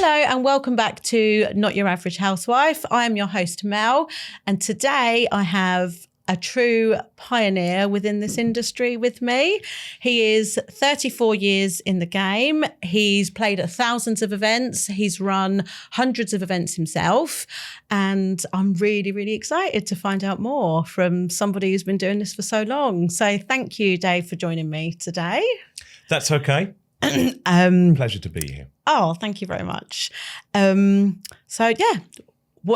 Hello and welcome back to Not Your Average Housewife. I am your host, Mel, and today I have a true pioneer within this industry with me. He is 34 years in the game. He's played at thousands of events. He's run hundreds of events himself. And I'm really, really excited to find out more from somebody who's been doing this for so long. So thank you, Dave, for joining me today. That's okay. Pleasure to be here. Oh, thank you very much. What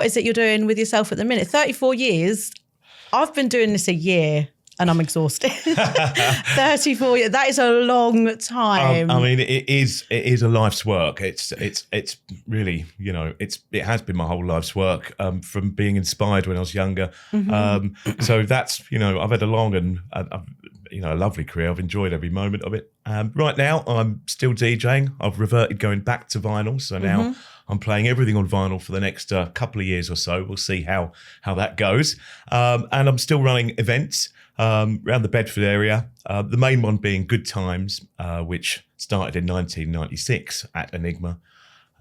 is it you're doing with yourself at the minute? 34 years. I've been doing this a year and I'm exhausted. 34 years. That is a long time. I mean, it is a life's work. It's really, it has been my whole life's work from being inspired when I was younger. Mm-hmm. So that's, I've had a long and a lovely career. I've enjoyed every moment of it. Right now, I'm still DJing. I've reverted going back to vinyl. So now I'm playing everything on vinyl for the next couple of years or so. We'll see how that goes. And I'm still running events around the Bedford area. The main one being Good Times, which started in 1996 at Enigma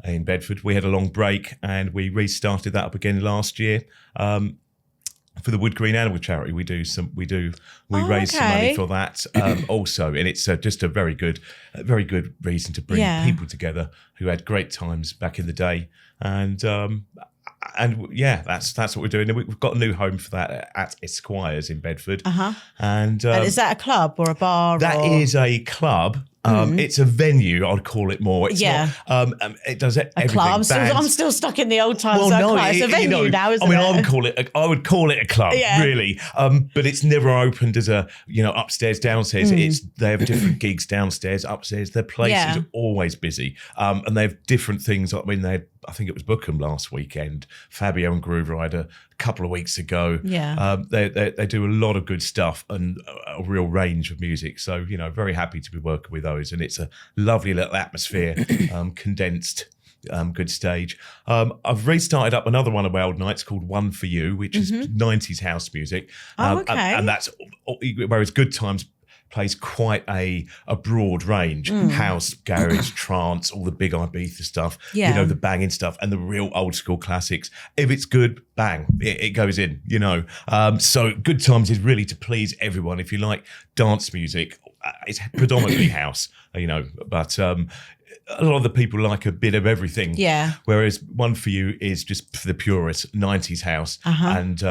in Bedford. We had a long break and we restarted that up again last year. For the Wood Green Animal Charity, we raise some money for that also, and it's just a very good reason to bring people together who had great times back in the day, and that's what we're doing. We've got a new home for that at Esquires in Bedford, and is that a club or a bar? That is a club. It's a venue, I'd call it more. It's not, it does everything. A club. I'm still stuck in the old times. It's a venue now, isn't it? I would call it a club, really. But it's never opened as a, upstairs, downstairs. They have different gigs downstairs, upstairs. Their place is always busy. And they have different things. I mean, I think it was Bookham last weekend, Fabio and Groove Rider a couple of weeks ago. They do a lot of good stuff and a real range of music. So, very happy to be working with those. And it's a lovely little atmosphere, condensed, good stage. I've restarted up another one of my old nights called One For You, which is 90s house music. And that's, whereas Good Times plays quite a broad range. House, garage, trance, all the big Ibiza stuff, the banging stuff and the real old school classics. If it's good, bang, it goes in, So Good Times is really to please everyone. If you like dance music, it's predominantly house, but a lot of the people like a bit of everything. Whereas One For You is just for the purist 90s house. And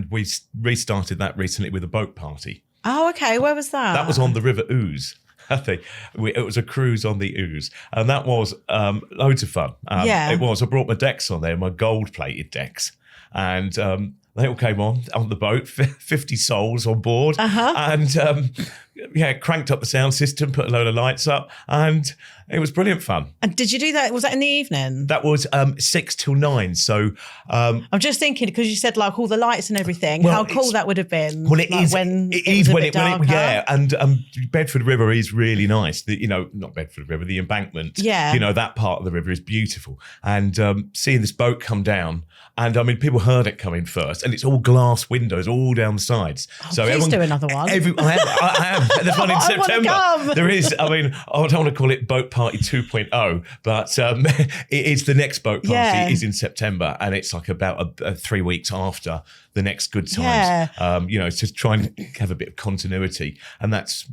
we restarted that recently with a boat party. Oh, okay. Where was that? That was on the River Ouse. It was a cruise on the Ouse, and that was loads of fun. It was. I brought my decks on there, my gold-plated decks, and they all came on the boat, 50 souls on board, and cranked up the sound system, put a load of lights up, and it was brilliant fun. And did you do that? Was that in the evening? That was 6 till 9. So I'm just thinking because you said like all the lights and everything. How cool that would have been. Well, it is when and Bedford River is really nice. Not Bedford River, the embankment. That part of the river is beautiful. And seeing this boat come down, and I mean, people heard it coming first, and it's all glass windows all down the sides. So please do another one. I am. There's one in September. There is. I mean, I don't want to call it Boat Party 2.0, but it is the next boat party is in September, and it's like about 3 weeks after the next Good Times. It's just trying to have a bit of continuity, and that's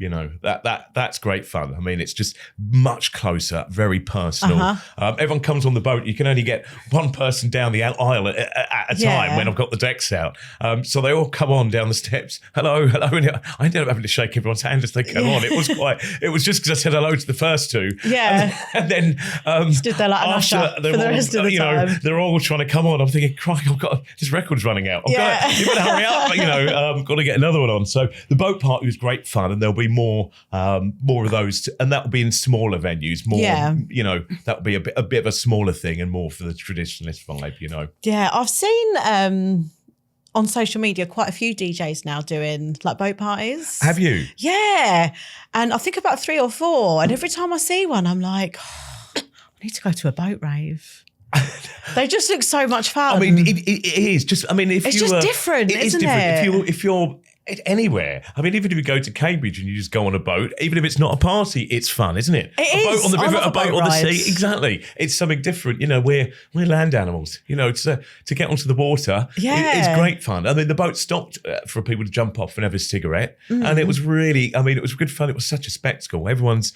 that's great fun. I mean, it's just much closer, very personal. Everyone comes on the boat. You can only get one person down the aisle at a time when I've got the decks out. So they all come on down the steps. Hello. And I ended up having to shake everyone's hand as they came on. It was just because I said hello to the first two. And then stood there like an usher for the rest of the time. They're all trying to come on. I'm thinking, crikey, this record's running out. You better hurry up. Got to get another one on. So the boat party was great fun, and there'll be more of those, and that will be in smaller venues. That will be a bit of a smaller thing and more for the traditionalist vibe. Yeah, I've seen on social media quite a few DJs now doing like boat parties. Have you? Yeah, and I think about 3 or 4, and every time I see one, I'm like, I need to go to a boat rave. They just look so much fun. I mean, it is just. I mean, it's just different, isn't it? If you're Anywhere. I mean, even if you go to Cambridge and you just go on a boat, even if it's not a party, it's fun, isn't it? It a is. boat on the river, a boat on the sea. rides. Exactly. It's something different. You know, we're land animals. You know, to get onto the water is great fun. I mean, the boat stopped for people to jump off and have a cigarette, and it was really. I mean, it was good fun. It was such a spectacle. Everyone's,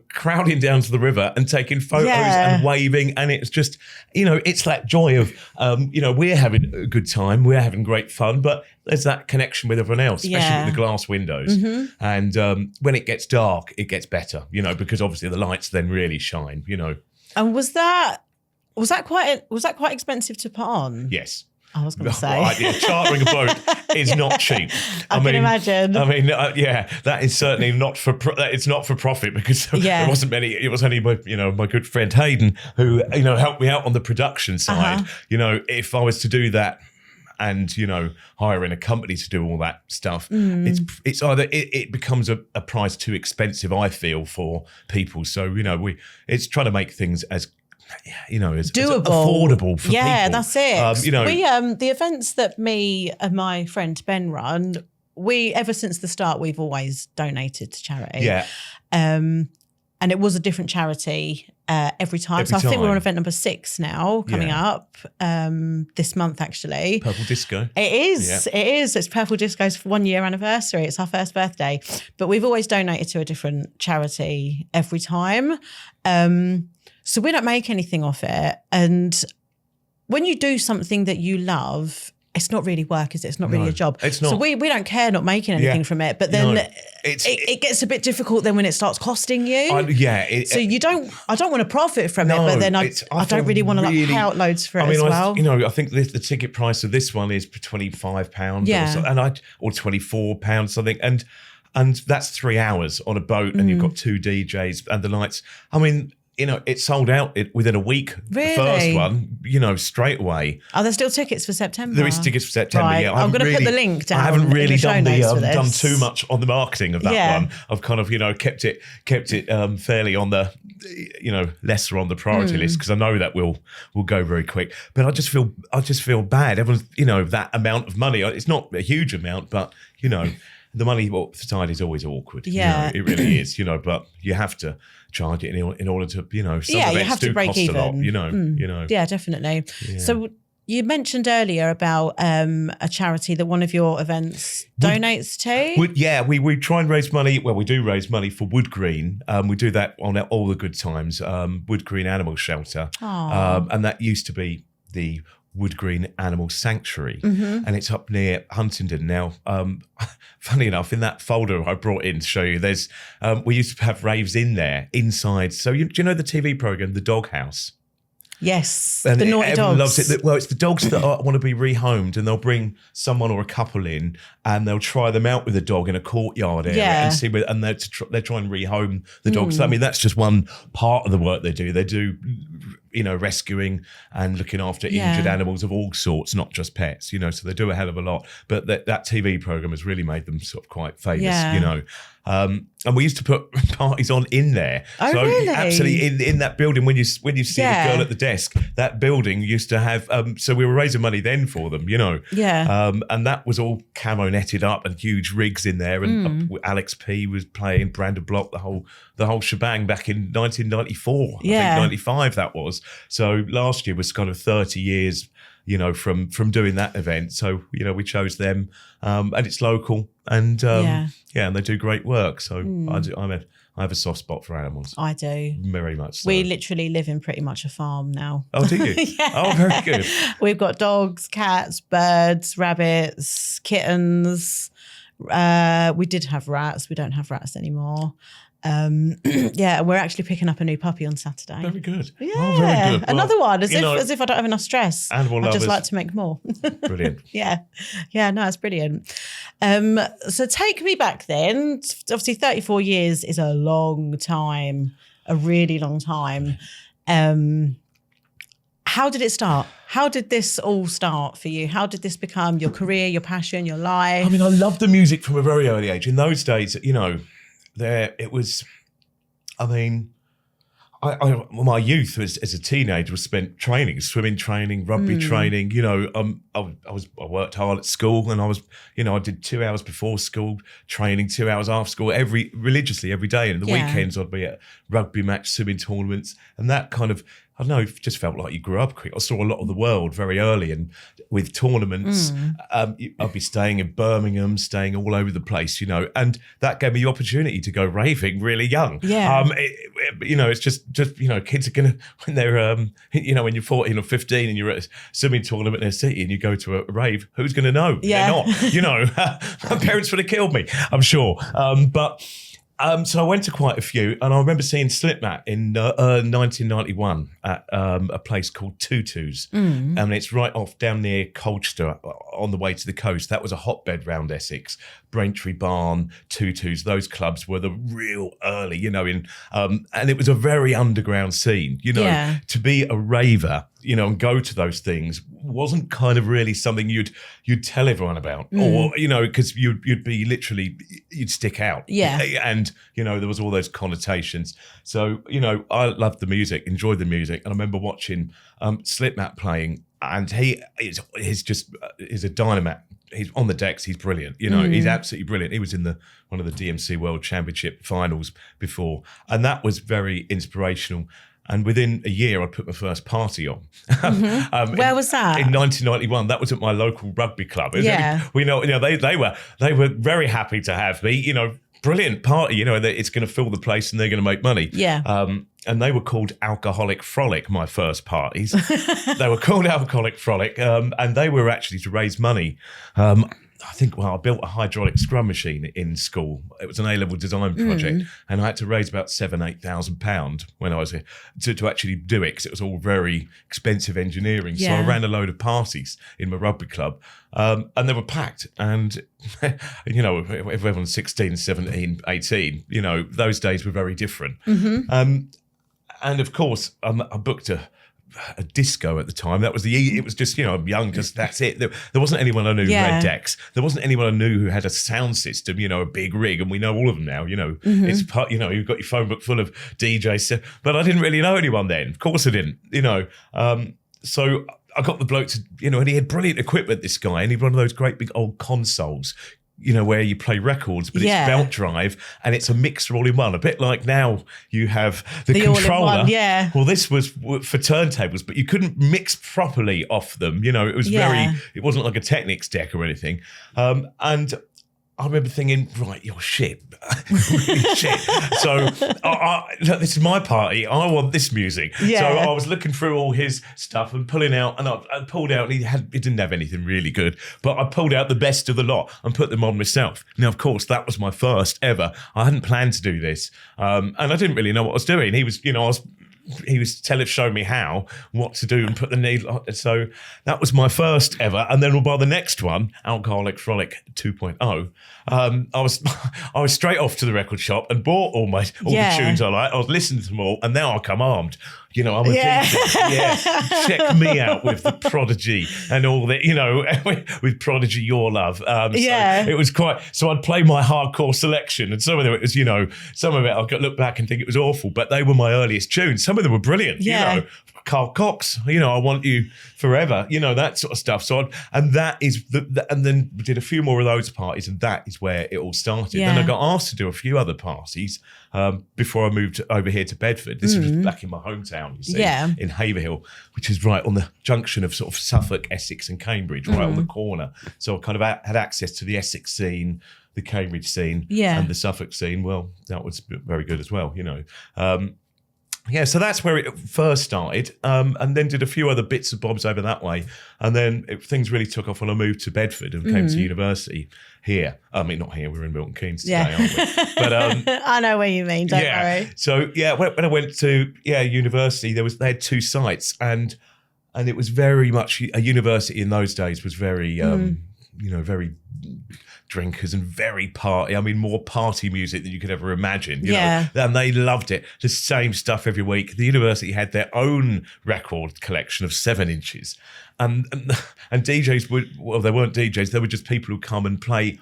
crowding down to the river and taking photos and waving, and it's just, it's that joy of, we're having a good time, we're having great fun, but there's that connection with everyone else, especially with the glass windows. And when it gets dark, it gets better, because obviously the lights then really shine, And was that quite expensive to put on? Yes. I was going to say. Chartering a boat is not cheap. I can imagine. I mean, that is certainly not it's not for profit, because there wasn't many. It was only my good friend Hayden who helped me out on the production side. If I was to do that and hiring a company to do all that stuff, it's either it becomes a price too expensive, I feel, for people. So it's trying to make things as as doable, affordable for people. Yeah, that's it. We the events that me and my friend Ben run, we ever since the start we've always donated to charity. Yeah. And it was a different charity every time. So I think we're on event number 6 now, coming up this month, actually. Purple Disco. It is. Yeah. It is. It's Purple Disco's 1 year anniversary. It's our first birthday. But we've always donated to a different charity every time. So we don't make anything off it. And when you do something that you love, it's not really work, is it? It's not really a job. It's not. So we don't care not making anything from it. But then it gets a bit difficult then when it starts costing you. So I don't want to profit from it, but then I don't really want to pay out loads for it as well. I think the ticket price of this one is £25 or £24 something. And that's 3 hours on a boat, and you've got 2 DJs and the lights. I mean, it sold out within a week. Really? The first one, straight away. Are there still tickets for September? There is tickets for September, right. yeah. I'm going to put the link down. I haven't really done too much on the marketing of that one. I've kind of, kept it fairly on the, lesser on the priority list, because I know that will go very quick. But I just feel bad. Everyone's, that amount of money. It's not a huge amount, but, the money side is always awkward. Yeah. It really is, but you have to charge it in order to, some you have to break cost even. a lot, Yeah, definitely. Yeah. So you mentioned earlier about a charity that one of your events donates to. We try and raise money. Well, we do raise money for Wood Green. We do that on all the good times. Wood Green Animal Shelter. And that used to be the Wood Green Animal Sanctuary, and it's up near Huntingdon now. Funny enough, in that folder I brought in to show you, there's we used to have raves in there inside. So do you know the TV program The Dog House? Yes, and the naughty everyone dogs. loves it. Well, it's the dogs that want to be rehomed, and they'll bring someone or a couple in, and they'll try them out with a dog in a courtyard area and see where, and they're trying to rehome the dogs. So, I mean, that's just one part of the work they do. They do, rescuing and looking after injured animals of all sorts, not just pets. So they do a hell of a lot. But that TV program has really made them sort of quite famous. And we used to put parties on in there. Oh, so really? Absolutely, in that building, when you see the girl at the desk, that building used to have. So we were raising money then for them, and that was all camo netted up and huge rigs in there. And Alex P was playing Brandon Block, the whole shebang back in 1994. I think 95 that was. So last year was kind of 30 years. From doing that event. So, we chose them, and it's local, and and they do great work. So I have a soft spot for animals. I do. Very much so. We literally live in pretty much a farm now. Oh, do you? Oh, very good. We've got dogs, cats, birds, rabbits, kittens. We did have rats. We don't have rats anymore. We're actually picking up a new puppy on Saturday. Very good. Yeah, very good. Well, another one, as if I don't have enough stress. Animal I just lovers. like to make more. Brilliant. Yeah, no, it's brilliant. So take me back then. Obviously, 34 years is a long time, a really long time. How did it start? How did this all start for you? How did this become your career, your passion, your life? I mean, I loved the music from a very early age. In those days, it was, my youth as a teenager was spent training, swimming training, rugby training. You know, I worked hard at school, and I did 2 hours before school training, 2 hours after school, religiously every day. And the weekends I'd be at rugby match, swimming tournaments, and that kind of, I don't know, it just felt like you grew up quick. I saw a lot of the world very early, and with tournaments, I'd be staying in Birmingham, staying all over the place, you know, and that gave me the opportunity to go raving really young. Yeah. It's just you know, kids are gonna, when they're when you're 14 or 15 and you're at a swimming tournament in a city and you go to a rave, who's gonna know? Yeah. They're not. You know, my parents would have killed me, I'm sure. So I went to quite a few, and I remember seeing Slipmat in 1991 at a place called Tutu's. And it's right off down near Colchester on the way to the coast. That was a hotbed round Essex. Braintree Barn, Tutu's, those clubs were the real early, you know, and it was a very underground scene, you know, to be a raver, you know, and go to those things wasn't kind of really something you'd tell everyone about, or, you know, because you'd be literally, you'd stick out. Yeah. And, you know, there was all those connotations. So, you know, I loved the music, enjoyed the music. And I remember watching Slipmat playing, and he's a dynamite. He's on the decks. He's brilliant. You know, he's absolutely brilliant. He was in one of the DMC World Championship finals before, and that was very inspirational. And within a year, I put my first party on. Where was that? In 1991. That was at my local rugby club. Yeah. They were very happy to have me. You know, brilliant party. You know, it's going to fill the place and they're going to make money. Yeah. And they were called Alcoholic Frolic, my first parties. They were called Alcoholic Frolic, and they were actually to raise money. I built a hydraulic scrum machine in school. It was an A-level design project, and I had to raise about £7,000-8,000 when I was here to actually do it, because it was all very expensive engineering. So I ran a load of parties in my rugby club, and they were packed. And, you know, everyone's 16, 17, 18, you know, those days were very different. And of course, I booked a disco at the time. It was just, you know, I'm young, just that's it. There wasn't anyone I knew who had decks. There wasn't anyone I knew who had a sound system, you know, a big rig, and we know all of them now, you know. It's part, you know, you've got your phone book full of DJs, but I didn't really know anyone then. Of course I didn't, you know. So I got the bloke to, you know, and he had brilliant equipment, this guy, and he had one of those great big old consoles, you know, where you play records, but it's belt drive and it's a mixer all in one. A bit like now you have the controller. Well, this was for turntables, but you couldn't mix properly off them. You know, it was it wasn't like a Technics deck or anything. And I remember thinking, right, you're shit. Really shit. So look, this is my party. I want this music. Yeah. So I was looking through all his stuff and pulling out, and I pulled out, and he didn't have anything really good, but I pulled out the best of the lot and put them on myself. Now, of course, that was my first ever. I hadn't planned to do this. And I didn't really know what I was doing. He was, you know, he was showing me what to do and put the needle on. So that was my first ever. And then by the next one, Alcoholic Frolic 2.0, I was straight off to the record shop and bought all the tunes I like. I was listening to them all, and now I come armed. You know, I'm a DJ. Check me out with the Prodigy and all that, you know, with Prodigy Your Love. So it was so I'd play my hardcore selection, and some of it was, you know, some of it I could look back and think it was awful, but they were my earliest tunes. Some of them were brilliant, you know. Carl Cox, you know, I Want You Forever, you know, that sort of stuff. So, and that is, and then we did a few more of those parties, and that is where it all started. Then I got asked to do a few other parties before I moved over here to Bedford. This was back in my hometown, you see, in Haverhill, which is right on the junction of sort of Suffolk, Essex and Cambridge, right on the corner. So I kind of had access to the Essex scene, the Cambridge scene, and the Suffolk scene. Well, that was very good as well, you know. So that's where it first started, and then did a few other bits and bobs over that way. And then things really took off when I moved to Bedford and came to university here. I mean, not here, we're in Milton Keynes today, aren't we? But I know what you mean, don't worry. So, when I went to university, they had two sites, and it was very much, a university in those days was very, you know, very drinkers and very party. I mean, more party music than you could ever imagine. You know? And they loved it. The same stuff every week. The university had their own record collection of 7 inches. And DJs they weren't DJs. They were just people who come and play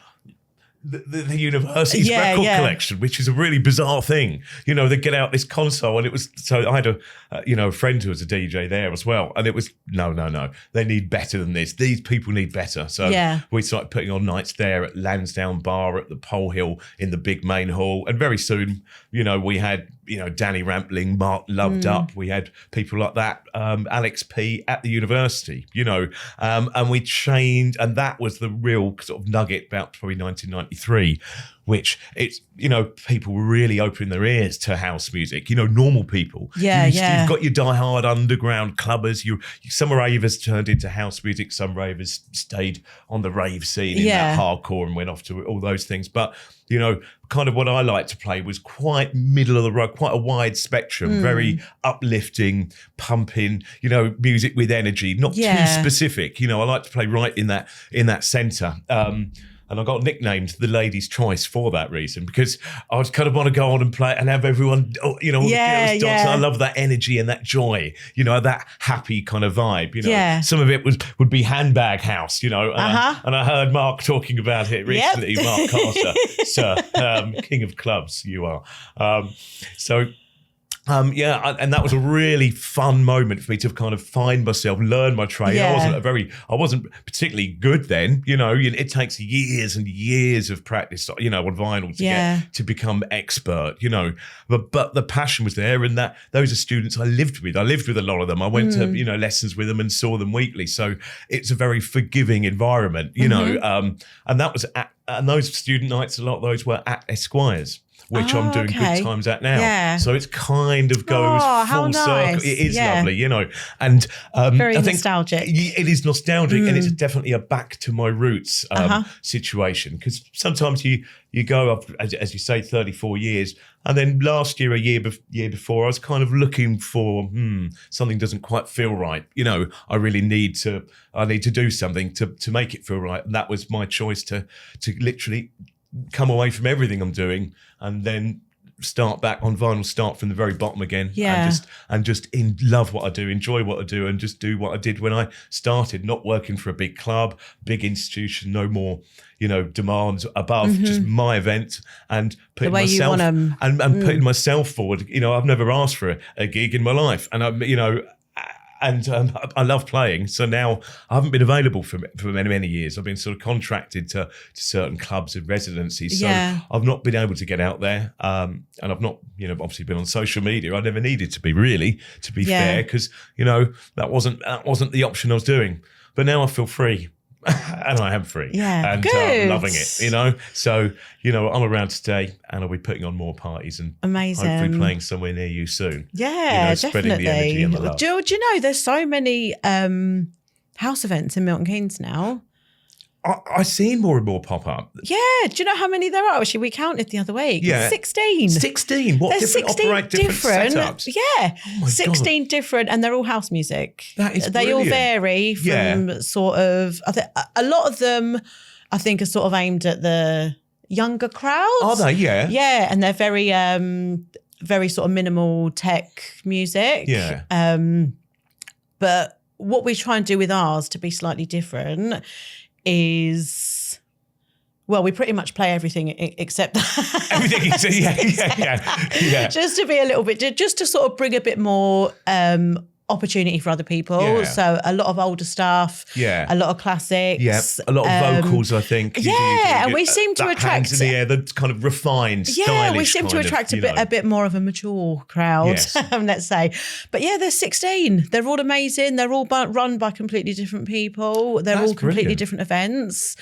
the university's record collection, which is a really bizarre thing. You know, they get out this console, and it was, so I had a friend who was a DJ there as well, and it was, no, they need better than this. These people need better. So we started putting on nights there at Lansdowne Bar, at the Pole Hill, in the big main hall, and very soon, you know, we had, you know, Danny Rampling, Mark Loved Up, we had people like that, Alex P at the university, you know, and we trained, and that was the real sort of nugget about probably 1993, which it's, you know, people were really opening their ears to house music, you know, normal people. You've got your diehard underground clubbers, some ravers turned into house music, some ravers stayed on the rave scene in that hardcore and went off to all those things. But, you know, kind of what I liked to play was quite middle of the road, quite a wide spectrum, very uplifting, pumping, you know, music with energy, not too specific. You know, I like to play right in that centre. And I got nicknamed the Ladies' Choice for that reason, because I was kind of want to go on and play and have everyone, you know, all the girls dance. I love that energy and that joy, you know, that happy kind of vibe. You know, some of it would be handbag house, you know, and I heard Mark talking about it recently. Mark Carter, sir, king of clubs, you are. And that was a really fun moment for me to kind of find myself, learn my trade. I wasn't particularly good then, you know. It takes years and years of practice, you know, on vinyl to get to become expert, you know. But the passion was there, and that those are students I lived with. I lived with a lot of them. I went to, you know, lessons with them and saw them weekly. So it's a very forgiving environment, you know. And that was and those student nights, a lot of those were at Esquire's, which I'm doing good times at now. So it's kind of goes full circle. It is lovely, you know. And very I think nostalgic. It is nostalgic, and it's definitely a back to my roots situation. Because sometimes you go up, as you say, 34 years, and then last year, year before, I was kind of looking for something doesn't quite feel right. You know, I need to do something to make it feel right, and that was my choice to literally come away from everything I'm doing and then start back on vinyl, start from the very bottom again, and just love what I do, enjoy what I do, and just do what I did when I started, not working for a big club, big institution, no more, you know, demands above, just my event, and putting myself and putting myself forward. You know, I've never asked for a gig in my life, and I'm, you know. And I love playing. So now I haven't been available for many, many years. I've been sort of contracted to certain clubs and residencies. So I've not been able to get out there. And I've not, you know, obviously been on social media. I never needed to be, really, to be fair, because, you know, that wasn't the option I was doing. But now I feel free. And I am free. And I'm loving it, you know. So, you know, I'm around today, and I'll be putting on more parties and hopefully playing somewhere near you soon. Yeah, you know, spreading definitely. the energy and the love. Do you know there's so many house events in Milton Keynes now? I see more and more pop up. Yeah, do you know how many there are? Actually, we counted the other week. 16. 16? What, There's different 16 operate different setups? Yeah, oh 16 different, and they're all house music. That is They all vary from sort of, I think a lot of them, I think, are sort of aimed at the younger crowds. Are they? Yeah. Yeah, and they're very sort of minimal tech music. Yeah. But what we try and do with ours to be slightly different is, well, we pretty much play everything except that. Everything except, yeah. Just to be a little bit, just to sort of bring a bit more opportunity for other people. Yeah. So a lot of older stuff, a lot of classics. Yeah, a lot of vocals, I think. And we seem to attract... hands in the air, the kind of refined, stylish. Yeah, we seem to attract a bit more of a mature crowd, let's say. But yeah, there's 16. They're all amazing. They're all run by completely different people. They're all completely different events.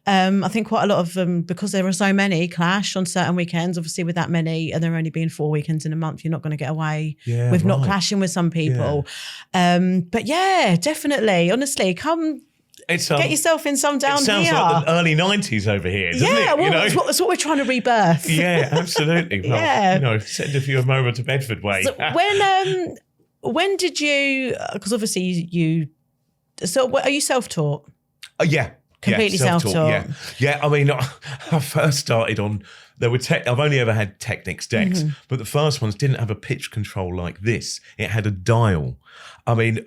I think quite a lot of them, because there are so many, clash on certain weekends. Obviously, with that many, and there only being 4 weekends in a month, you're not going to get away with not clashing with some people. But yeah, definitely. Honestly, come get yourself in some down here. It sounds like the early 90s over here, doesn't it? Well, you know? that's what we're trying to rebirth. Yeah, absolutely. Well, you know, send a few over to Bedford way. So when did you? Because obviously you. So are you self-taught? Yeah. Completely self-taught. Yeah. I mean, I first started on there were I've only ever had Technics decks, but the first ones didn't have a pitch control like this. It had a dial. I mean,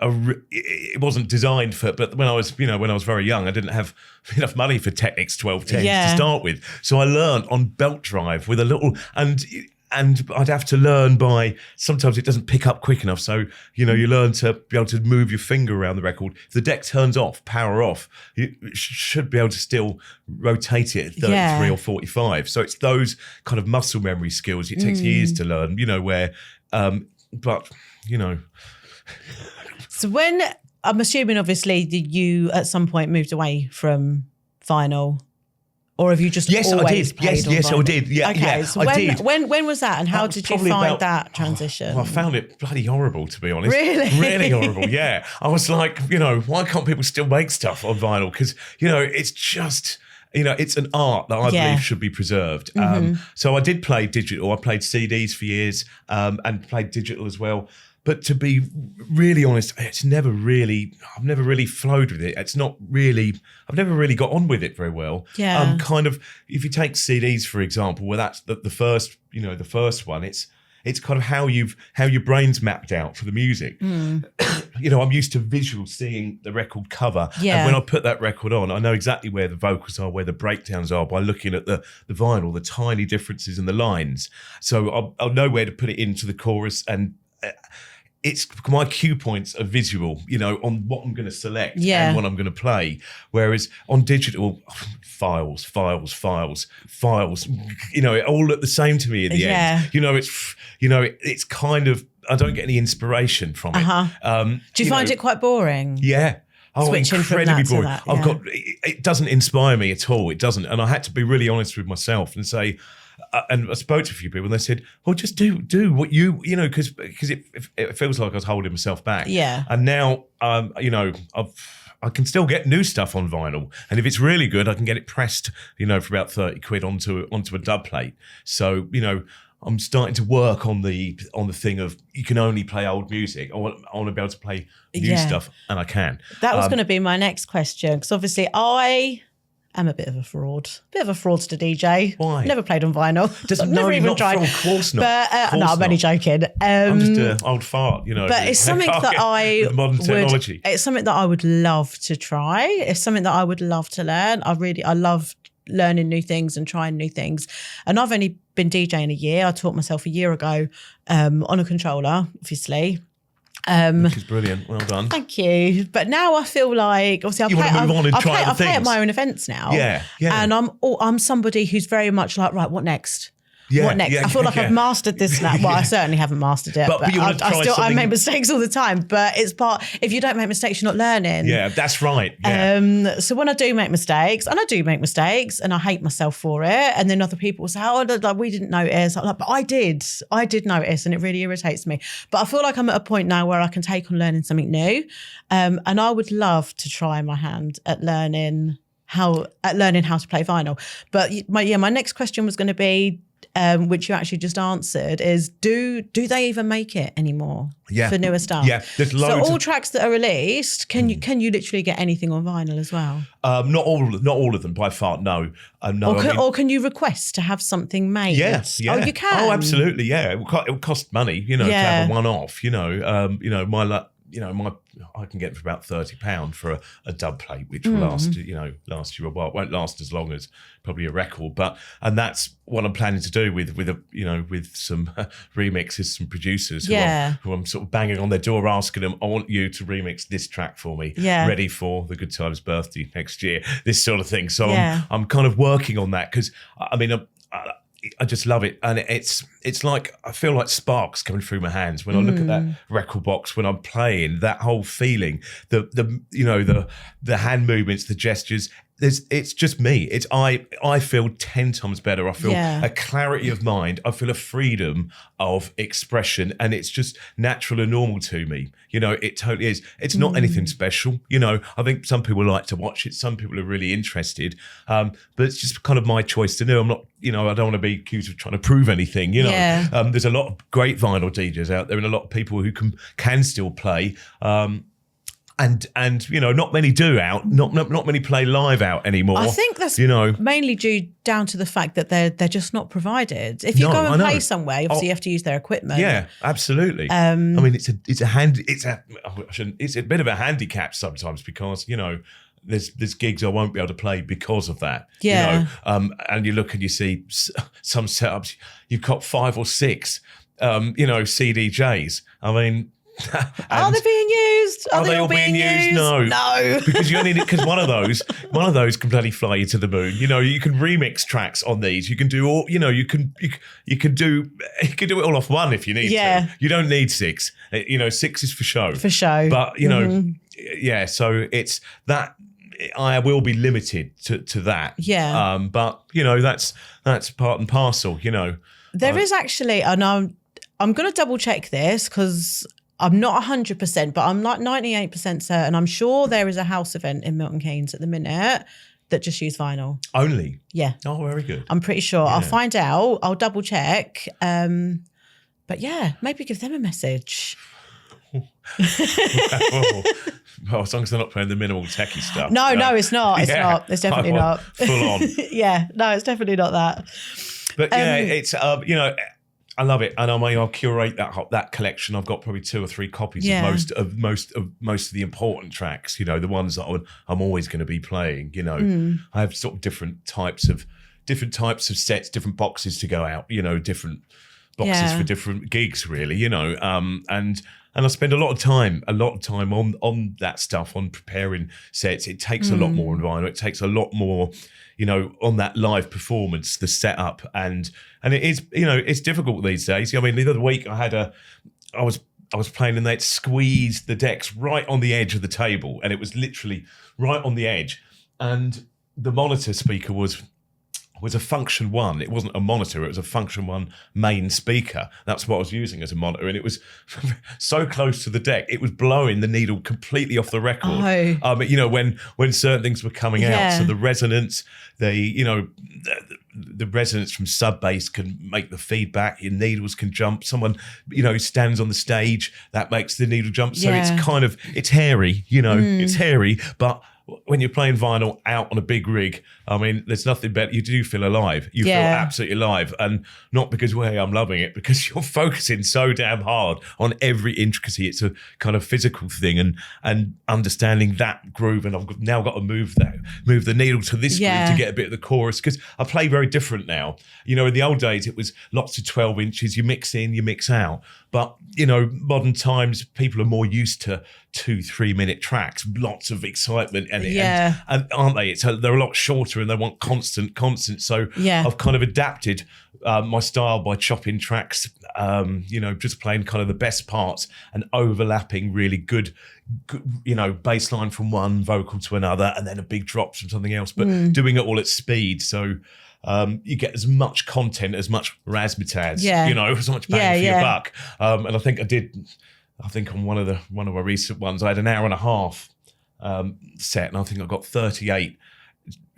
it wasn't designed for, but when I was very young, I didn't have enough money for Technics 1210s to start with. So I learned on belt drive with a little, and I'd have to learn by, sometimes it doesn't pick up quick enough. So, you learn to be able to move your finger around the record. If the deck turns off, power off, you should be able to still rotate it at 33 or 45. So it's those kind of muscle memory skills. It takes years to learn, So when, I'm assuming obviously that you at some point moved away from vinyl, or have you just always I did. played on Yes, vinyl? I did. Yeah, okay, yeah, so I did. When was that, and how did you find that transition? Well, I found it bloody horrible, to be honest. Really? Really horrible, yeah. I was like, why can't people still make stuff on vinyl? Because, it's just... it's an art that I believe should be preserved. So I did play digital. I played CDs for years and played digital as well. But to be really honest, I've never really flowed with it. It's not really, I've never really got on with it very well. Yeah. Kind of, if you take CDs, for example, where that's the first, the first one, it's kind of how your brain's mapped out for the music. I'm used to visual seeing the record cover. Yeah. And when I put that record on, I know exactly where the vocals are, where the breakdowns are by looking at the vinyl, the tiny differences in the lines. So I'll know where to put it into the chorus, and it's my cue points are visual, on what I'm going to select and what I'm going to play. Whereas on digital, files, all look the same to me in the end. It's kind of, I don't get any inspiration from it. Do you find it quite boring? Yeah. Oh, Switching incredibly from boring. that to that, It doesn't inspire me at all. It doesn't. And I had to be really honest with myself and say, and I spoke to a few people and they said, well, just do what because it feels like I was holding myself back. Yeah. And now, I can still get new stuff on vinyl. And if it's really good, I can get it pressed, for about 30 quid onto a dub plate. So, I'm starting to work on the thing of you can only play old music. I want to be able to play new stuff, and I can. That was going to be my next question, because obviously I am a bit of a fraudster DJ. Why? Never played on vinyl. Never even tried. Of course not. But no, I'm only joking. I'm just an old fart, But it's something that I modern technology. It's something that I would love to try. It's something that I would love to learn. I love learning new things and trying new things. And I've only been DJing a year. I taught myself a year ago on a controller, obviously. Which is brilliant. Well done. Thank you. But now I feel like, obviously, I play at my own events now. Yeah. And I'm somebody who's very much like, right, what next? What next? I feel like I've mastered this now. Well, I certainly haven't mastered it, but I make mistakes all the time. But it's if you don't make mistakes, you're not learning. Yeah, that's right. Yeah. So when I do make mistakes, and I hate myself for it, and then other people will say, oh, like, we didn't notice. I'm like, but I did notice, and it really irritates me. But I feel like I'm at a point now where I can take on learning something new, and I would love to try my hand at learning how to play vinyl. But my next question was going to be, which you actually just answered, is do they even make it anymore for newer stuff? Yeah, there's loads. So all tracks that are released, can you literally get anything on vinyl as well? Not all of them by far. No, no. Or can you request to have something made? Yes, yeah. Oh, you can. Oh, absolutely. Yeah, it will cost money. To have a one-off. I can get for about £30 for a dub plate, which will last you a while. It won't last as long as probably a record, and that's what I'm planning to do with some remixes, some producers who I'm sort of banging on their door, asking them, I want you to remix this track for me, ready for the Good Times birthday next year, this sort of thing. So I'm kind of working on that, because I just love it, and it's like I feel like sparks coming through my hands when I look at that record box when I'm playing. That whole feeling, the hand movements, the gestures. It's just me. I feel 10 times better. I feel a clarity of mind. I feel a freedom of expression, and it's just natural and normal to me. It totally is. It's not anything special. I think some people like to watch it. Some people are really interested. But it's just kind of my choice to do. I'm not, I don't want to be accused of trying to prove anything. There's a lot of great vinyl DJs out there, and a lot of people who can still play. and not many do out. Not many play live out anymore. I think that's mainly due down to the fact that they're just not provided. If you go and play somewhere, obviously you have to use their equipment. Yeah, absolutely. I mean, it's a bit of a handicap sometimes because there's gigs I won't be able to play because of that. Yeah. And you look and you see some setups. You've got 5 or 6, CDJs. I mean. Are they being used? Are they all being used? No, because you only need because one of those can bloody fly you to the moon. You can remix tracks on these. You can do all. You can do it all off one if you need to. You don't need 6. 6 is for show. For show, but yeah. So it's that I will be limited to that. Yeah. But that's part and parcel. There is actually, and I'm going to double check this because I'm not 100%, but I'm like 98% certain. I'm sure there is a house event in Milton Keynes at the minute that just use vinyl. Only? Yeah. Oh, very good. I'm pretty sure. Yeah. I'll find out. I'll double check. But yeah, maybe give them a message. Well, as long as they're not playing the minimal techie stuff. No, it's not. It's not. It's definitely not. Full on. Yeah, no, it's definitely not that. But yeah, it's I love it, and I mean, I'll curate that collection. I've got probably 2 or 3 copies of most of the important tracks. The ones that I'm always going to be playing. I have sort of different types of sets, different boxes to go out. Different boxes for different gigs, really. And I spend a lot of time on that stuff, on preparing sets. It takes a lot more on vinyl. It takes a lot more, on that live performance, the setup, and it is, it's difficult these days. I mean, the other week I was playing and they'd squeezed the decks right on the edge of the table, and it was literally right on the edge, and the monitor speaker was a Function 1. It wasn't a monitor. It was a Function 1 main speaker. That's what I was using as a monitor. And it was so close to the deck, it was blowing the needle completely off the record. When certain things were coming out. So the resonance, the resonance from sub bass can make the feedback. Your needles can jump. Someone, stands on the stage, that makes the needle jump. So it's hairy, it's hairy, but when you're playing vinyl out on a big rig, I mean, there's nothing better. You do feel alive. You feel absolutely alive. And not because, I'm loving it, because you're focusing so damn hard on every intricacy. It's a kind of physical thing and understanding that groove. And I've now got to move the needle to this groove to get a bit of the chorus, because I play very different now. In the old days, it was lots of 12 inches. You mix in, you mix out. But, modern times, people are more used to 2-3 minute tracks, lots of excitement. And aren't they? They're a lot shorter and they want constant. So I've kind of adapted my style by chopping tracks, just playing kind of the best parts and overlapping really good bass line from one vocal to another, and then a big drop from something else, but doing it all at speed. So you get as much content, as much razzmatazz, as much bang for your buck. And I think on one of my recent ones, I had an hour and a half set, and I think I got 38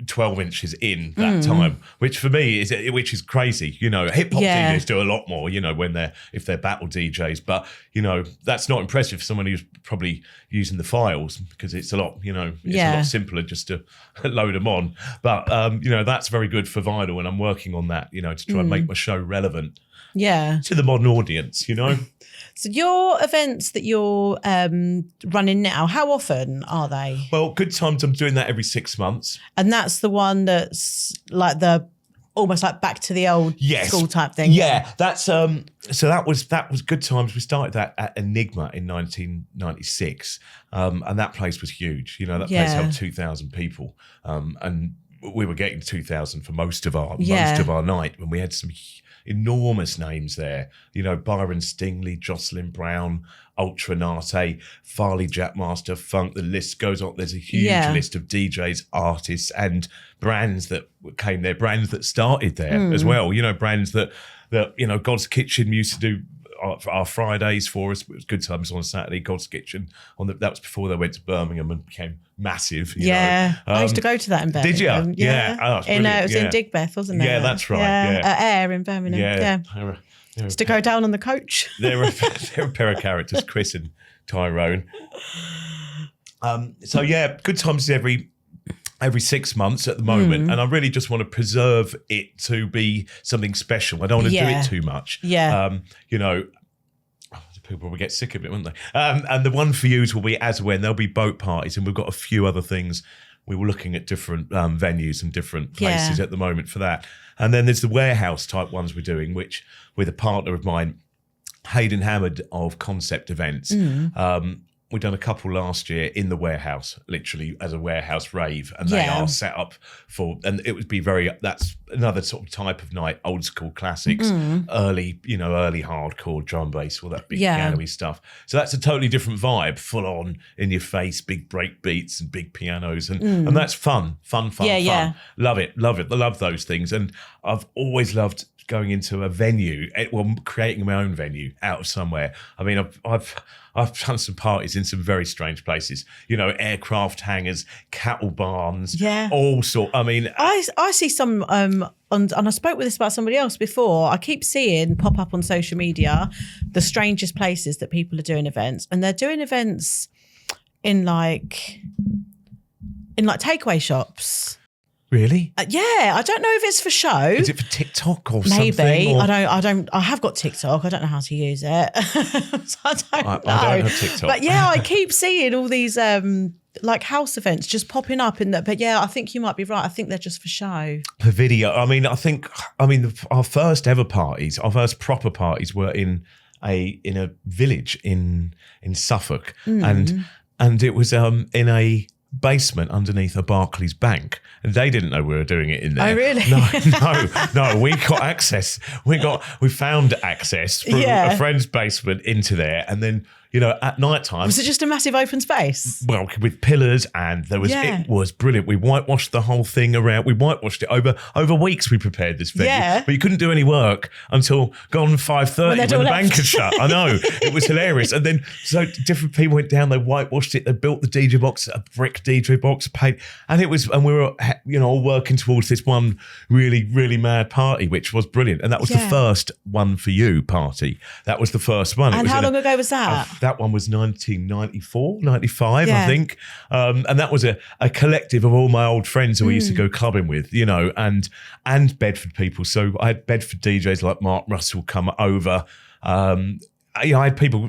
12 inches in that time, which for me is crazy. Hip hop DJs do a lot more, if they're battle DJs, but that's not impressive for someone who's probably using the files, because it's a lot, it's a lot simpler just to load them on. But that's very good for vinyl, and I'm working on that, to try and make my show relevant to the modern audience, So your events that you're running now, how often are they? Well, Good Times, I'm doing that every 6 months. And that's the one that's like almost like back to the old school type thing. Yeah, that's so that was Good Times. We started that at Enigma in 1996, and that place was huge. That place held 2,000 people, and we were getting 2,000 for most of our night, when we had some enormous names there, Byron Stingley, Jocelyn Brown, Ultra Nate, Farley Jackmaster, Funk, the list goes on. There's a huge list of DJs, artists, and brands that came there, brands that started there as well, brands that God's Kitchen used to do our Fridays for us. It was Good Times on a Saturday. God's Kitchen that was before they went to Birmingham and became massive. I used to go to that in Birmingham. Did you? Yeah. Oh, it was in Digbeth, wasn't it? Yeah, that's right. At Air in Birmingham. Yeah. Used to go down on the coach. They're a pair of characters, Chris and Tyrone. So yeah, good times every 6 months at the moment, and I really just want to preserve it to be something special. I don't want to do it too much. People will get sick of it, won't they? And the one for yous will be as when there'll be boat parties, and we've got a few other things. We were looking at different venues and different places at the moment for that. And then there's the warehouse type ones we're doing, which with a partner of mine, Hayden Hammond of Concept Events. We've done a couple last year in the warehouse, literally as a warehouse rave, and they are set up for, and it would be that's another sort of type of night, old school classics, early hardcore drum bass, all that big piano-y stuff. So that's a totally different vibe, full on in your face, big break beats and big pianos, and that's fun. Yeah. Love it. I love those things, and I've always loved going into a venue, creating my own venue out of somewhere. I mean, I've done some parties in some very strange places, aircraft hangars, cattle barns, all sort. I mean, I see some, and I spoke with this about somebody else before. I keep seeing pop up on social media the strangest places that people are doing events, and they're doing events in like takeaway shops. Really? I don't know if it's for show. Is it for TikTok or maybe. something? Or? I have got TikTok. I don't know how to use it. So I don't know. I don't have TikTok. But I keep seeing all these like house events just popping up in that. But I think you might be right. I think they're just for show. For video. I mean, our first ever parties, our first proper parties were in a village in Suffolk, and it was in a basement underneath a Barclays bank, and they didn't know we were doing it in there. Oh, really? No. We got access. We found access from a friend's basement into there, and then at night time. Was it just a massive open space? Well, with pillars, and there was it was brilliant. We whitewashed the whole thing around. We whitewashed it over weeks. We prepared this venue, but you couldn't do any work until gone 5:30 when the bank had shut. I know, it was hilarious. And then so different people went down. They whitewashed it. They built the DJ box, a brick DJ box, paint, and we were all working towards this one really really mad party, which was brilliant. And that was the first one for you party. That was the first one. And how long ago was that? That one was 1994, 95, I think. And that was a collective of all my old friends who I used to go clubbing with, and Bedford people. So I had Bedford DJs like Mark Russell come over. I had people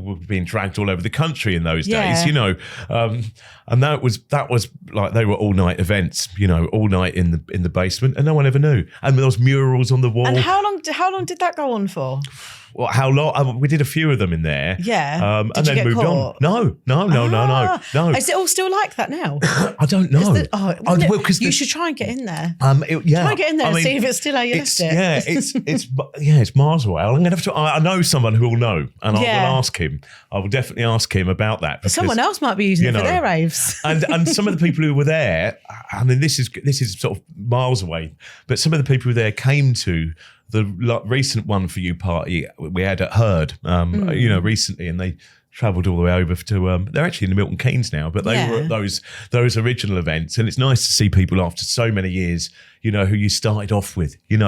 were being dragged all over the country in those days, and that was like they were all night events, all night in the basement, and no one ever knew. And there was murals on the wall. And how long did that go on for? Well, how long? We did a few of them in there. Yeah. And then moved on. No. Is it all still like that now? I don't know. You should try and get in there. Try and get in there and see if it's still how you left it. Yeah, it's miles away. I'm gonna have to. I know someone who will know, and I will ask him. I will definitely ask him about that. Because, someone else might be using it for their raves. and some of the people who were there, I mean, this is sort of miles away, but some of the people who were there came to the recent one for you party we had at Herd, recently, and they travelled all the way over to. They're actually in the Milton Keynes now, but they were at those original events, and it's nice to see people after so many years, who you started off with, when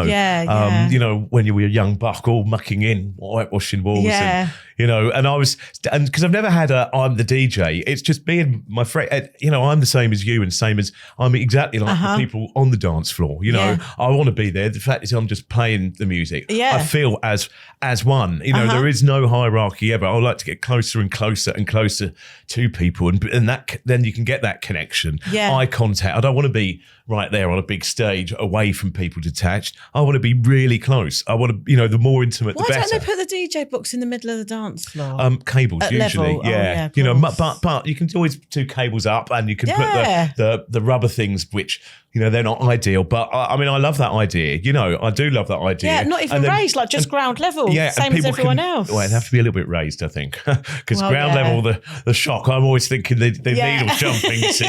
you were a young buck, all mucking in, whitewashing walls, and I was, and because I've never had I'm the DJ, it's just being my friend, I'm the same as you, and same as I'm exactly like the people on the dance floor, I want to be there. The fact is I'm just playing the music. I feel as one, there is no hierarchy ever. I like to get closer and closer and closer to people, and that then you can get that connection, eye contact. I don't want to be right there on a big stage away from people detached. I want to be really close. I want to, the more intimate, the better. Why don't they put the DJ box in the middle of the dance floor? Cables at usually, level. But you can always do cables up, and you can put the rubber things, which they're not ideal. But I mean, I love that idea. I do love that idea. Yeah, not even raised, like just ground level, same as everyone else. Well, it'd have to be a little bit raised, I think, because ground level, the shock. I'm always thinking the needle jumping. So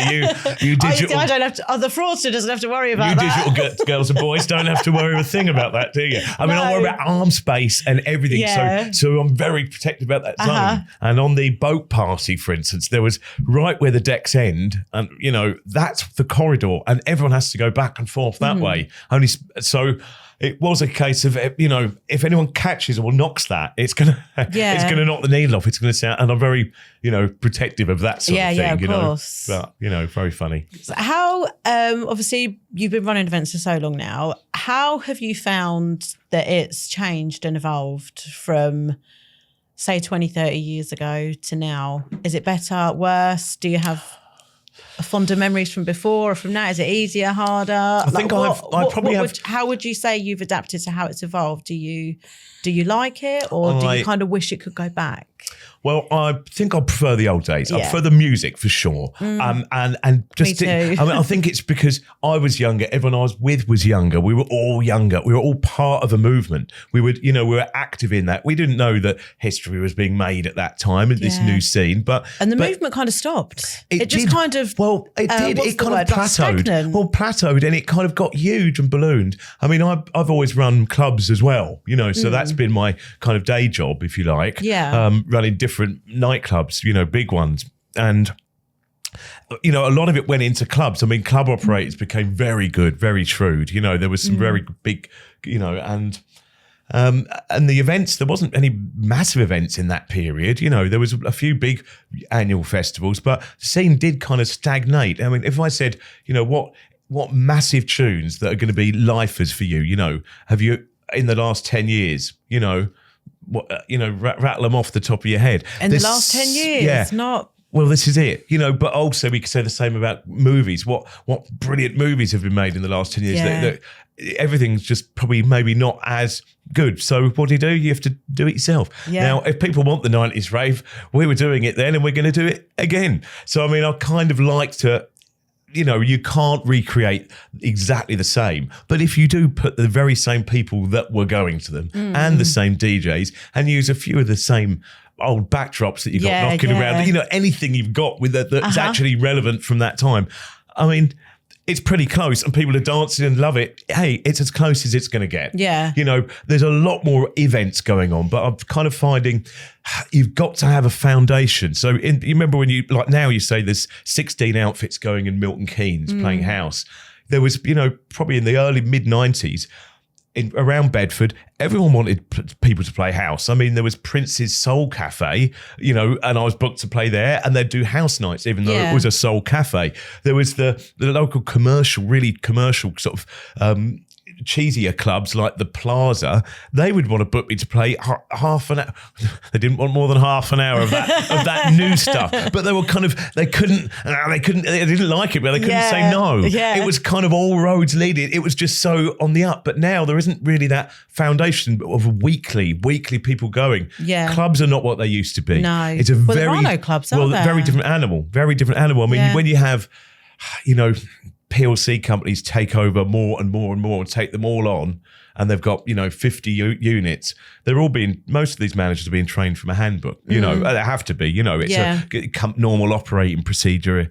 you digital. I don't have to. The fraudster doesn't have to worry about that. You digital girls and boys don't have to worry a thing about that, do you? I mean, I worry about arm space and everything. So I'm very protective about that zone. And on the boat party, for instance, there was right where the decks end, and that's the corridor, and everyone has to go back and forth that way. Only so. it was a case of, you know, if anyone catches or knocks that, it's gonna knock the needle off. It's gonna sound, and I'm very, you know, protective of that sort of thing. Yeah, of you course. know, but you know, very funny. So how obviously you've been running events for so long now. How have you found that it's changed and evolved from, say, 20, 30 years ago to now? Is it better, worse? Do you have fonder memories from before or from now? Is it easier, harder? I think I probably have. How would you say you've adapted to how it's evolved? Do you like it, or do you kind of wish it could go back? Well, I think I prefer the old days. I Yeah. prefer the music for sure. And just, Me too. I mean, I think it's because I was younger. Everyone I was with was younger. We were all younger. We were all part of a movement. We were active in that. We didn't know that history was being made at that time in this Yeah. new scene. But And the movement kind of stopped. It just did. kind of, well, it did. what's It the kind word? of plateaued. Stagnant. Well, plateaued, and it kind of got huge and ballooned. I mean, I've always run clubs as well, you know, so that's been my kind of day job, if you like. Yeah. Running different nightclubs, you know, big ones, and you know, a lot of it went into clubs. I mean, club operators became very good, very shrewd. You know, there was some very big, you know, and the events, there wasn't any massive events in that period. You know, there was a few big annual festivals, but the scene did kind of stagnate. I mean, if I said, you know, what massive tunes that are going to be lifers for you, you know, have you in the last 10 years, you know, what, you know, rattle them off the top of your head. in the last 10 years, yeah. not... Well, this is it, you know, but also we could say the same about movies. What brilliant movies have been made in the last 10 years? Yeah. Everything's just probably maybe not as good. So what do? You have to do it yourself. Yeah. Now, if people want the 90s rave, we were doing it then and we're going to do it again. So, I mean, I kind of like to, you know, you can't recreate exactly the same. But if you do put the very same people that were going to them and the same DJs and use a few of the same old backdrops that you got knocking around, you know, anything you've got with that's actually relevant from that time. I mean, it's pretty close and people are dancing and love it. Hey, it's as close as it's going to get. Yeah. You know, there's a lot more events going on, but I'm kind of finding you've got to have a foundation. So you remember when you, like now you say there's 16 outfits going in Milton Keynes playing house. There was, you know, probably in the early mid-90s, around Bedford, everyone wanted people to play house. I mean, there was Prince's Soul Cafe, you know, and I was booked to play there, and they'd do house nights, even though it was a soul cafe. There was the local commercial, really commercial sort of cheesier clubs like the Plaza. They would want to book me to play half an hour. They didn't want more than half an hour of that new stuff. But they were kind of, they didn't like it, but they couldn't say no. Yeah. It was kind of all roads leading. It was just so on the up. But now there isn't really that foundation of weekly people going. Yeah. Clubs are not what they used to be. No. It's a There are no clubs, are there? very different animal. Very different animal. I mean, when you have, you know, PLC companies take over more and more and more and take them all on, and they've got, you know, 50 units. Most of these managers are being trained from a handbook. You know, they have to be. You know, it's a normal operating procedure.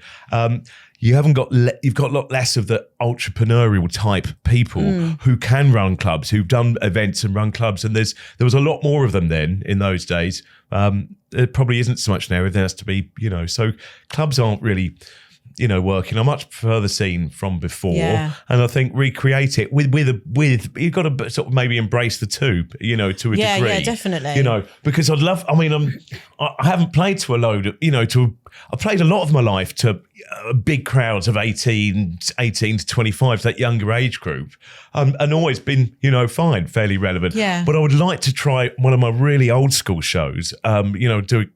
You've got a lot less of the entrepreneurial type people who can run clubs, who've done events and run clubs, and there was a lot more of them then in those days. There probably isn't so much now. There has to be, you know, so clubs aren't really, you know, working. I much prefer the scene from before, and I think recreate it with you've got to sort of maybe embrace the two, you know, to a degree. Yeah, definitely. You know, because I haven't played to a load of, you know, I played a lot of my life to big crowds of 18 to 25, that younger age group, and always been, you know, fine, fairly relevant. Yeah. But I would like to try one of my really old school shows, you know, do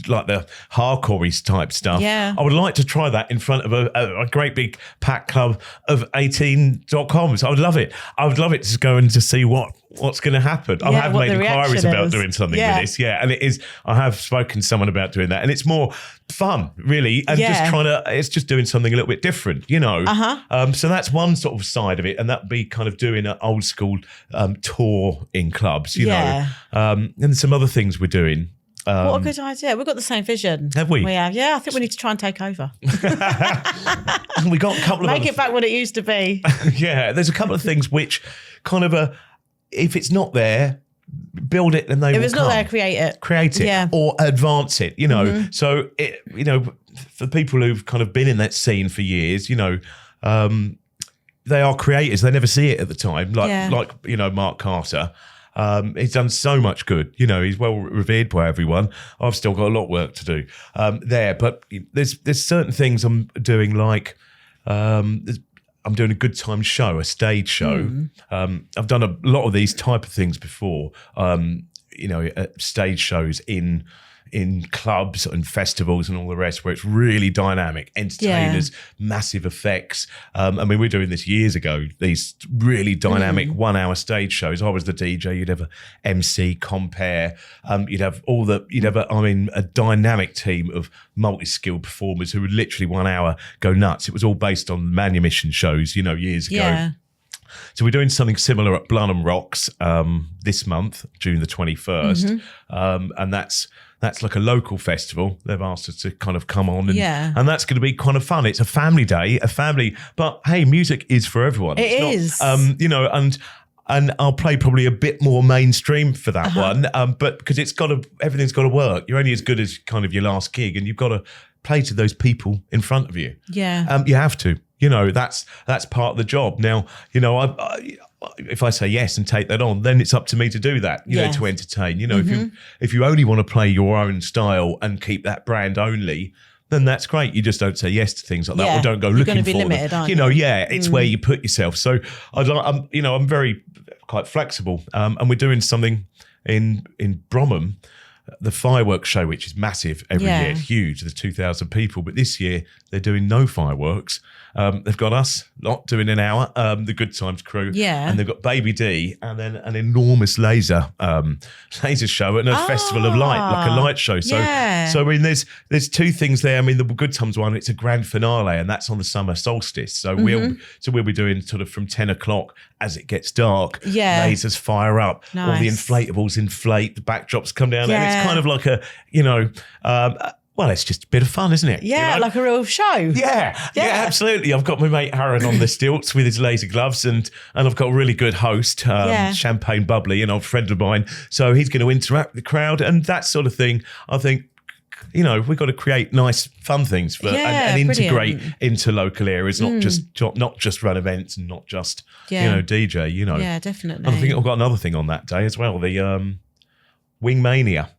like the hardcore type stuff. Yeah. I would like to try that in front of a great big packed club of 18.coms. I would love it. I would love it to go and to see what's going to happen. I have made inquiries about doing something with this. Yeah. And it is, I have spoken to someone about doing that, and it's more fun really. And it's just doing something a little bit different, you know? So that's one sort of side of it. And that'd be kind of doing an old school tour in clubs, you know? And some other things we're doing. What a good idea. We've got the same vision. Have we? We have. Yeah, I think we need to try and take over. We got a couple of Make it back what it used to be. Yeah, there's a couple of things which kind of if it's not there, build it and they will come. If it's not there, create it. Or advance it, you know. So, you know, for people who've kind of been in that scene for years, you know, they are creators. They never see it at the time. Like Mark Carter. He's done so much good. He's well revered by everyone. I've still got a lot of work to do there. But there's certain things I'm doing, like I'm doing a good time show, a stage show. I've done a lot of these type of things before. Stage shows in clubs and festivals and all the rest, where it's really dynamic, entertainers, massive effects. We're doing this years ago, these really dynamic 1 hour stage shows. I was the DJ, you'd have a MC, compare, you'd have a dynamic team of multi-skilled performers who would literally 1 hour go nuts. It was all based on manumission shows, years ago. Yeah. So we're doing something similar at Blenheim Rocks this month, June the 21st. And that's like a local festival. They've asked us to kind of come on and that's going to be kind of fun. It's a family day, but hey, music is for everyone. It is. And I'll play probably a bit more mainstream for that one, but because everything's got to work. You're only as good as kind of your last gig, and you've got to play to those people in front of you. Yeah. You have to. That's part of the job. Now, if I say yes and take that on, then it's up to me to do that, to entertain. If you only want to play your own style and keep that brand only, then that's great. You just don't say yes to things like that, or don't go looking for limited, them. Aren't you? It's where you put yourself. So I'm very quite flexible, and we're doing something in Bromham, the fireworks show, which is massive every year, huge. There's 2,000 people, but this year they're doing no fireworks. They've got us lot doing an hour, the Good Times crew, and they've got Baby D, and then an enormous laser show and a festival of light, like a light show. So there's two things there. The Good Times one, it's a grand finale, and that's on the summer solstice. So we'll be doing sort of from 10 o'clock as it gets dark. Lasers fire up, all the inflatables inflate, the backdrops come down, and it's kind of like well, it's just a bit of fun, isn't it? Yeah, like a real show. Yeah, absolutely. I've got my mate Aaron on the stilts with his laser gloves, and I've got a really good host, Champagne Bubbly, an old friend of mine. So he's going to interact with the crowd and that sort of thing. I think, we've got to create nice, fun things and integrate into local areas, not just run events and not just DJ. Yeah, definitely. And I think I've got another thing on that day as well. The Wingmania.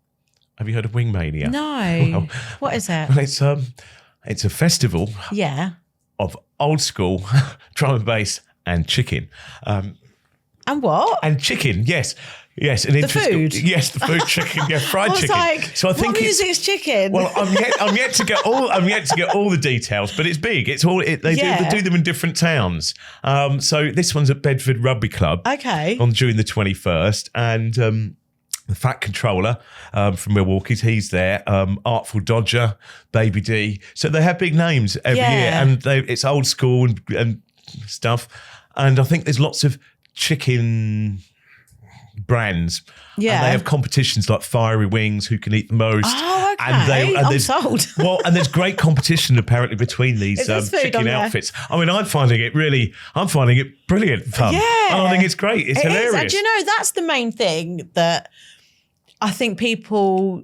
Have you heard of Wingmania? No. Well, what is it? Well, it's a festival of old school drum and bass and chicken. And what? And chicken, yes. Yes, and the food. Yes, the food, chicken, fried chicken. So I think what music's chicken? Well, I'm yet to get all the details, but it's big. They do them in different towns. So this one's at Bedford Rugby Club. Okay. On June the 21st, and the Fat Controller from Milwaukee's, he's there. Artful Dodger, Baby D. So they have big names every year, and it's old school and stuff. And I think there's lots of chicken brands. Yeah. And they have competitions like Fiery Wings, who can eat the most. Oh, okay. I'm sold. Well, and there's great competition apparently between these chicken outfits. I'm finding it brilliant fun. Yeah. And I think it's great. It's hilarious. And that's the main thing that I think people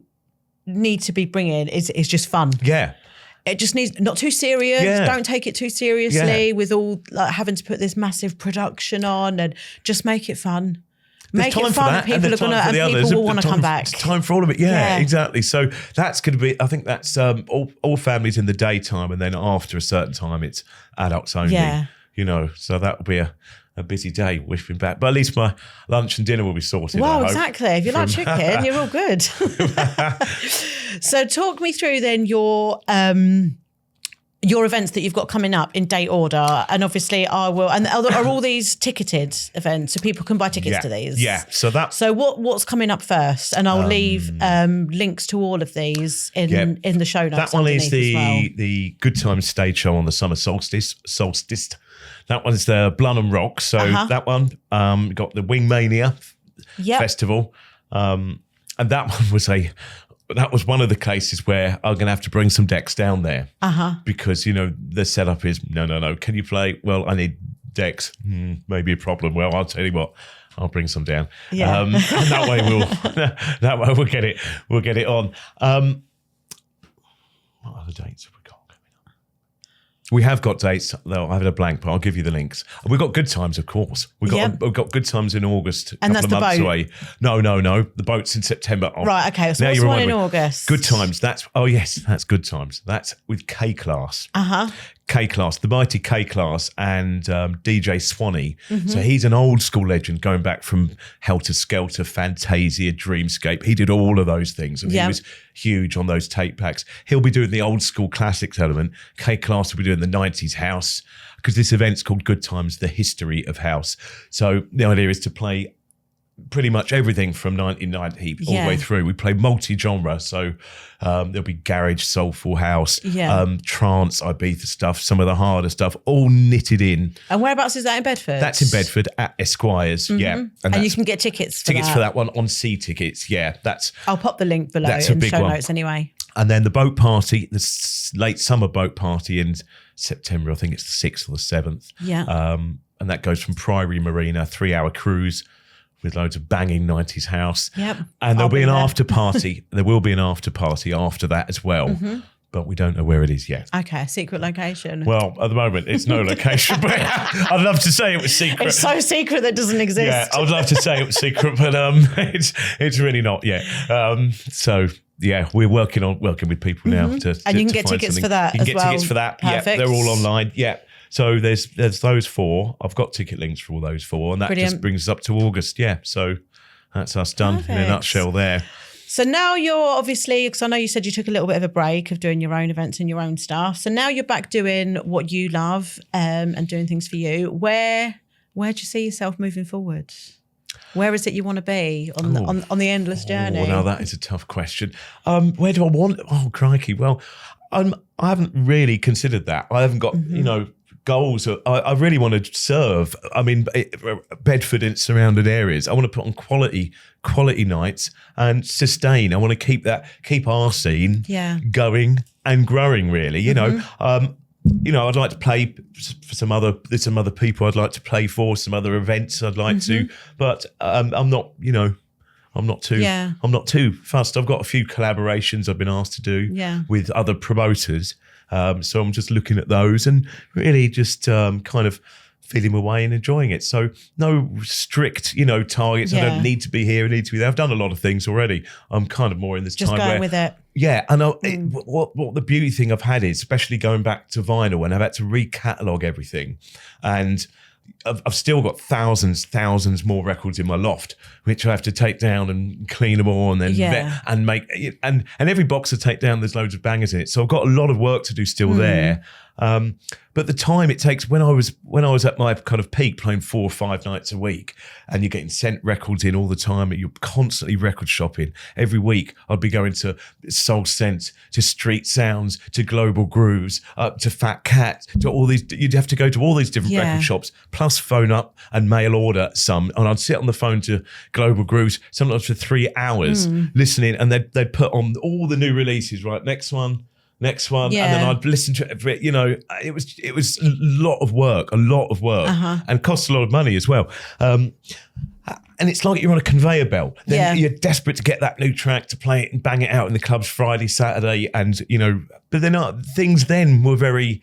need to be bringing is just fun. Yeah. It just needs not too serious. Yeah. Don't take it too seriously with all having to put this massive production on, and just make it fun. Make it fun. People will want to come back. Time for all of it. Yeah, exactly. So that's going to be. I think that's all families in the daytime, and then after a certain time, it's adults only. Yeah. So that will be a busy day. Wishing back, but at least my lunch and dinner will be sorted. Well, exactly. If you like chicken, you're all good. So talk me through then your events that you've got coming up in date order, and obviously I will. And are all these ticketed events, so people can buy tickets to these? Yeah. So what's coming up first? And I'll leave links to all of these in the show notes. That one is the Good Times stage show on the summer solstice. That one's the Blenheim Rocks. So that one got the Wingmania festival, and that one was one of the cases where I'm going to have to bring some decks down there because, the setup is, no. Can you play? Well, I need decks. Maybe a problem. Well, I'll tell you what, I'll bring some down. Yeah. And that way we'll get it on. What other dates have we got We have got dates, though I have a blank, but I'll give you the links. We've got Good Times, of course. We've got Good Times in August, and that's the months boat. Away. No. The boat's in September. Oh, right, okay. So what's the one in August? Good Times. That's Good Times. That's with K-Class. K-Class, the mighty K-Class, and DJ Swanee. So he's an old school legend going back from Helter Skelter, Fantasia, Dreamscape. He did all of those things, and he was huge on those tape packs. He'll be doing the old school classics element. K-Class will be doing the 90s house, because this event's called Good Times, the history of house. So the idea is to play pretty much everything from 1990 all the way through. We play multi-genre, so there'll be garage, soulful house, trance, Ibiza stuff, some of the harder stuff, all knitted in. And whereabouts is that in Bedford? That's in Bedford at Esquires, and you can get tickets for that one on C Tickets. I'll pop the link below in the show notes anyway. And then the boat party, the late summer boat party in September, I think it's the 6th or the 7th. And that goes from Priory Marina, 3-hour cruise with loads of banging 90s house. And there'll be an after party. There will be an after party after that as well. But we don't know where it is yet. Okay, secret location. Well, at the moment, it's no location. But I'd love to say it was secret. It's so secret that doesn't exist. Yeah, I would love to say it was secret, but it's really not yet. So yeah, we're working with people now and you can get tickets for that. You can get tickets for that. Perfect. Yeah, they're all online. Yeah. So there's those 4. I've got ticket links for all those 4, and that just brings us up to August. Yeah. So that's us done in a nutshell there. So now you're obviously, because I know you said you took a little bit of a break of doing your own events and your own stuff. So now you're back doing what you love and doing things for you. Where do you see yourself moving forward? Where is it you want to be on the endless journey? Oh, now that is a tough question. Where do I want? Oh, crikey. Well, I haven't really considered that. I haven't got, goals. I really want to serve. I mean, Bedford and surrounded areas. I want to put on quality nights and sustain. I want to keep our scene going and growing. Really, I'd like to play for some other people. I'd like to play for some other events. I'd like to, but I'm not too fussed. I've got a few collaborations I've been asked to do with other promoters. So I'm just looking at those and really just kind of feeling my way and enjoying it. So no strict, targets. I don't need to be here. I need to be there. I've done a lot of things already. I'm kind of more in this just time going where, with it. Yeah, and what the beauty thing I've had is, especially going back to vinyl, and I've had to recatalog everything, and I've still got thousands more records in my loft, which I have to take down and clean them all, and then and make and every box I take down, there's loads of bangers in it. So I've got a lot of work to do still there. But the time it takes when I was at my kind of peak, playing 4 or 5 nights a week, and you're getting sent records in all the time, and you're constantly record shopping. Every week I'd be going to Soul Sense, to Street Sounds, to Global Grooves, to Fat Cat, to all these. You'd have to go to all these different record shops, plus phone up and mail order some. And I'd sit on the phone to Global Grooves sometimes for 3 hours listening, and they'd put on all the new releases. Right, next one, and then I'd listen to it. It was a lot of work, and cost a lot of money as well. And it's like you're on a conveyor belt. Then you're desperate to get that new track, to play it and bang it out in the clubs Friday, Saturday, and but then things then were very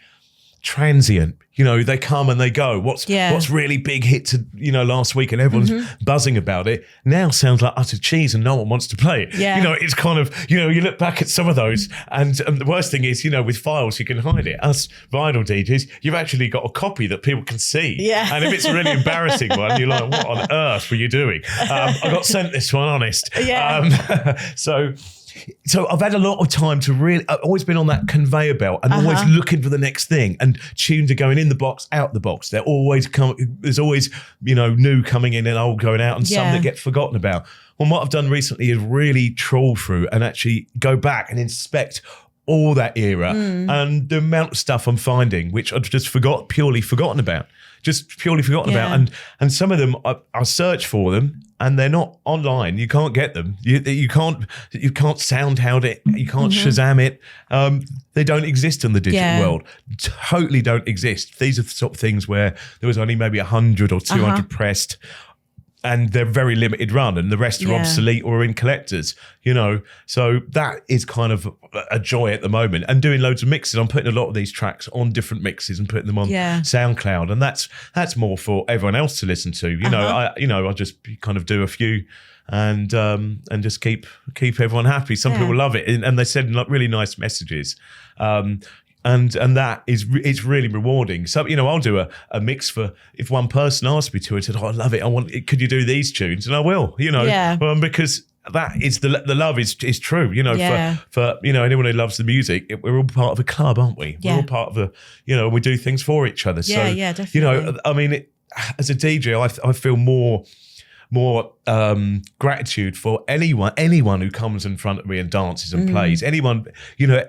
transient. They come and they go. What's really big hit to last week, and everyone's buzzing about it, now sounds like utter cheese and no one wants to play it. It's kind of you look back at some of those, and the worst thing is with files you can hide it. Us vinyl DJs, you've actually got a copy that people can see, and if it's a really embarrassing one, you're like, what on earth were you doing? I got sent this one, honest. So I've had a lot of time to really, I've always been on that conveyor belt and always looking for the next thing, and tunes are going in the box, out the box. They're always there's always, new coming in and old going out, and some that get forgotten about. Well, what I've done recently is really trawl through and actually go back and inspect all that era and the amount of stuff I'm finding, which I've just purely forgotten about. And some of them I search for them and they're not online. You can't get them. You can't SoundHound it. You can't Shazam it. They don't exist in the digital world. Totally don't exist. These are the sort of things where there was only maybe 100 or 200 pressed. and they're very limited run, and the rest are obsolete or in collectors, you know. So that is kind of a joy at the moment. And doing loads of mixes, I'm putting a lot of these tracks on different mixes and putting them on SoundCloud, and that's more for everyone else to listen to. You know, I just kind of do a few and just keep everyone happy. Some people love it, and they send really nice messages. And that is, it's really rewarding. So, you know, I'll do a mix for, if one person asks me to, I said, I love it, could you do these tunes? And I will, you know, because that is the love is true, you know, for you know, anyone who loves the music, we're all part of a club, aren't we? We're all part of you know, we do things for each other. So, definitely. You know, I mean, as a DJ, I feel more gratitude for anyone who comes in front of me and dances and plays. Anyone, you know.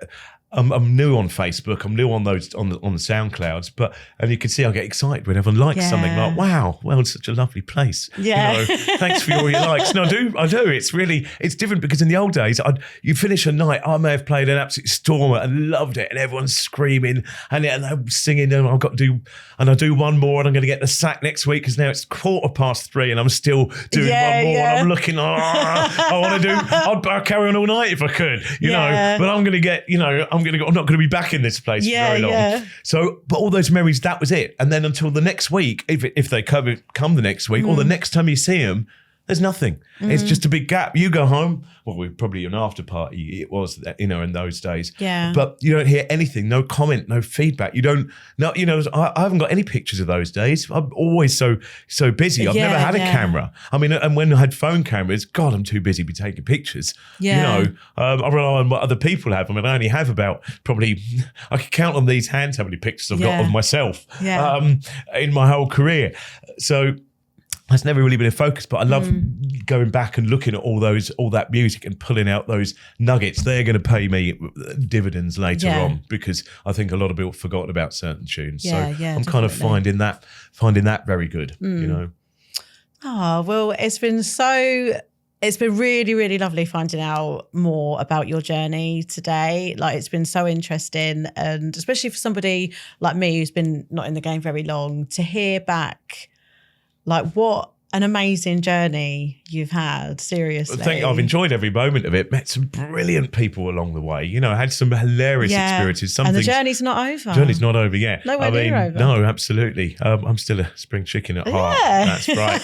I'm new on Facebook. I'm new on those on the SoundClouds, and you can see I get excited when everyone likes something. Like, wow, well, it's such a lovely place. Yeah, you know, thanks for all your likes. No, I do. It's different because in the old days, you finish a night, I may have played an absolute stormer and loved it, and everyone's screaming and they're singing, and I do one more, and I'm going to get the sack next week because now it's 3:15, and I'm still doing one more, and I'm looking. I'd carry on all night if I could, you know, but I'm going to get, you know, I'm not going to be back in this place for very long. Yeah. So, but all those memories, that was it. And then until the next week, if they come the next week, or the next time you see them, there's nothing. It's just a big gap. You go home. Well, we're probably an after party. It was, you know, in those days. Yeah. But you don't hear anything. No comment. No feedback. You don't. No. You know, I haven't got any pictures of those days. I'm always so busy. I've never had a camera. I mean, and when I had phone cameras, God, I'm too busy to be taking pictures. Yeah. You know, I rely on what other people have. I mean, I only have about probably, I could count on these hands how many pictures I've got of myself in my whole career. So that's never really been a focus, but I love going back and looking at all that music and pulling out those nuggets. They're going to pay me dividends later on, because I think a lot of people have forgotten about certain tunes. I'm kind of finding that very good, you know. Oh, well, it's been really, really lovely finding out more about your journey today. Like, it's been so interesting, and especially for somebody like me who's been not in the game very long, to hear back like what an amazing journey you've had, seriously. I think I've enjoyed every moment of it. Met some brilliant people along the way. You know, I had some hilarious experiences. And the journey's not over. Journey's not over yet. Nowhere near over. No, absolutely. I'm still a spring chicken at heart. That's right.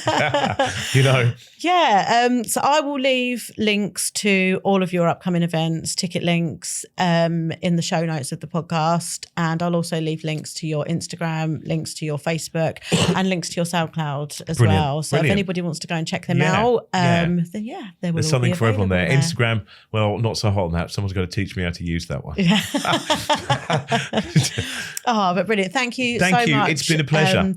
You know. Yeah. So I will leave links to all of your upcoming events, ticket links in the show notes of the podcast. And I'll also leave links to your Instagram, links to your Facebook, and links to your SoundCloud as well. So if anybody wants to go and check them out, then there will There's something be for everyone there. there. Instagram, well, not so hot on that. Someone's got to teach me how to use that one. Yeah. Oh, but brilliant. Thank you so much. It's been a pleasure.